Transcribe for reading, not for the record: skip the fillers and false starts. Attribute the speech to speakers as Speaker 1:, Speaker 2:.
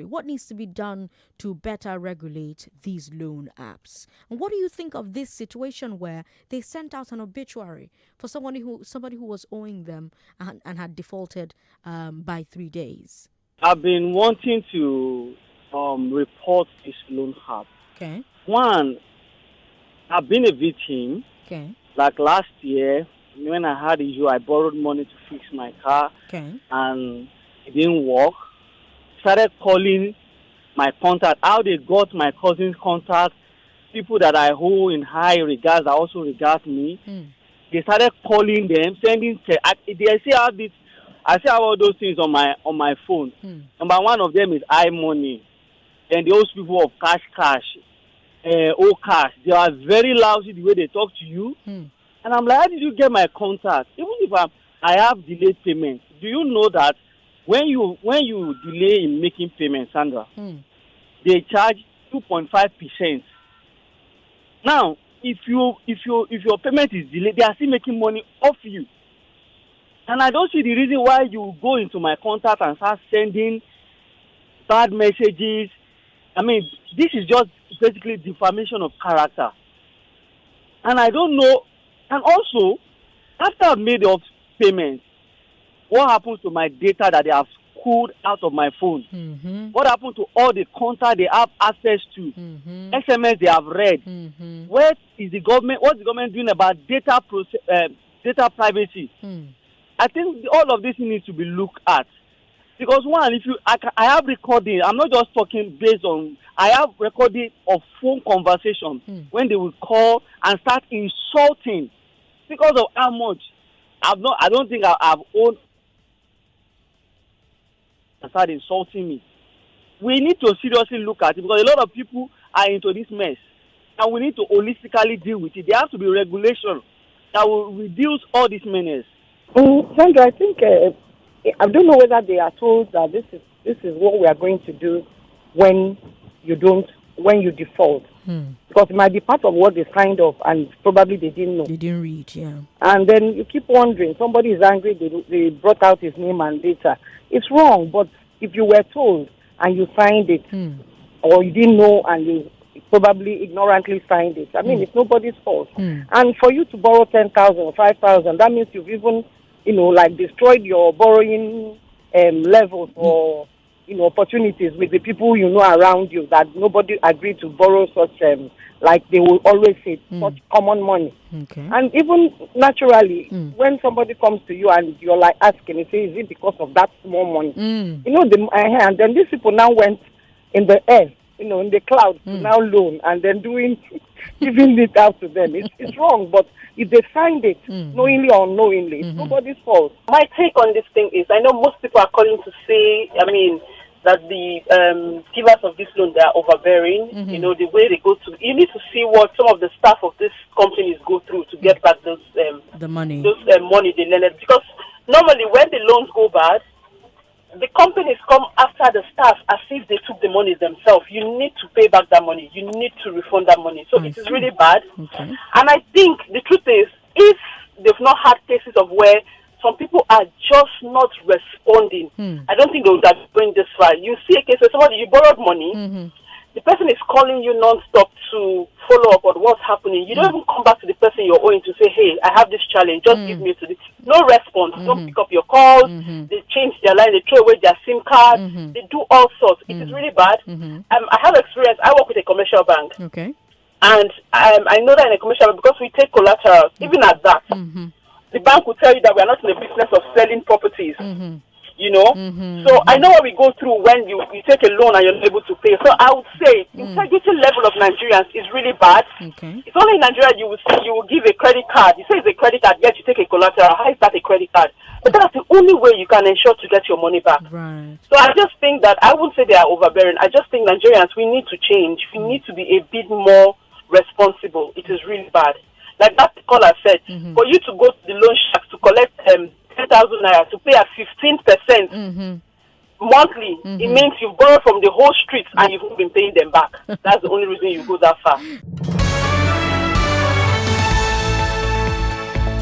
Speaker 1: What needs to be done to better regulate these loan apps? And what do you think of this situation where they sent out an obituary for somebody who was owing them and had defaulted by 3 days?
Speaker 2: I've been wanting to report this loan app.
Speaker 1: Okay.
Speaker 2: One, I've been a victim.
Speaker 1: Okay.
Speaker 2: Like last year, when I had issue, I borrowed money to fix my car.
Speaker 1: Okay.
Speaker 2: And it didn't work. Started calling my contact, how they got my cousin's contact, people that I hold in high regards that also regard me. They started calling them, sending they say I see all those things on my phone. Number one of them is iMoney. And those people of cash, cash. They are very lousy the way they talk to you. And I'm like, how did you get my contact? Even if I have delayed payment, do you know that when you delay in making payments, Sandra, they charge 2.5%. Now, if your payment is delayed, they are still making money off you. And I don't see the reason why you go into my contact and start sending bad messages. I mean, this is just basically defamation of character. And I don't know. And also, after I've made the payments, what happens to my data that they have pulled out of my phone? What happened to all the content they have access to? SMS they have read? What's the government doing about data privacy? I think all of this needs to be looked at. Because one, I have recording, I'm not just talking based on, I have recording of phone conversation when they will call and start insulting because of how much I don't think I've owned and start insulting me. We need to seriously look at it because a lot of people are into this mess and we need to holistically deal with it. There has to be regulation that will reduce all this menace.
Speaker 3: Sandra, I think I don't know whether they are told that this is what we are going to do when you default. Because it might be part of what they signed off and probably they didn't know.
Speaker 1: They didn't read, yeah.
Speaker 3: And then you keep wondering, somebody is angry, they brought out his name and data. It's wrong, but if you were told and you signed it, or you didn't know and you probably ignorantly signed it, I mean, it's nobody's fault. And for you to borrow 10,000 or 5,000, that means you've even, destroyed your borrowing levels or, opportunities with the people you know around you that nobody agreed to borrow such, like they will always say, such common money.
Speaker 1: Okay.
Speaker 3: And even naturally, when somebody comes to you and you're like asking, you say, is it because of that small money? And then these people now went in the air, in the clouds to now loan and then giving it out to them. It's wrong, but if they signed it, knowingly or unknowingly, it's nobody's fault.
Speaker 4: My take on this thing is, I know most people are calling to say, that the givers of this loan, they are overbearing. The way they go to, you need to see what some of the staff of these companies go through to get back those
Speaker 1: the money.
Speaker 4: Those money they lended. Because normally when the loans go bad, the companies come after the staff as if they took the money themselves. You need to pay back that money. You need to refund that money. So it is really bad. Okay. And I think the truth is, if they've not had cases of where some people are just not responding, I don't think they would have going this far. You see a case where somebody, you borrowed money, the person is calling you non-stop to follow up on what's happening. You don't even come back to the person you're owing to say, hey, I have this challenge, just give me to this. No response. Don't pick up your calls. They change their line. They throw away their SIM card. They do all sorts. It is really bad. I have experience. I work with a commercial bank.
Speaker 1: Okay. And
Speaker 4: I know that in a commercial bank, because we take collateral, even at that, the bank will tell you that we are not in the business of selling properties. So I know what we go through when you take a loan and you're not able to pay. So I would say integrity level of Nigerians is really bad.
Speaker 1: Okay.
Speaker 4: It's only in Nigeria you will give a credit card. You say it's a credit card, yet you take a collateral. How is that a credit card? But that's the only way you can ensure to get your money back.
Speaker 1: Right.
Speaker 4: So I just think that I wouldn't say they are overbearing. I just think Nigerians, we need to change. We need to be a bit more responsible. It is really bad. Like that caller said, for you to go to the loan sharks to collect 10,000 naira to pay at 15% monthly, it means you've borrowed from the whole street and you've not been paying them back. That's the only reason you go that far.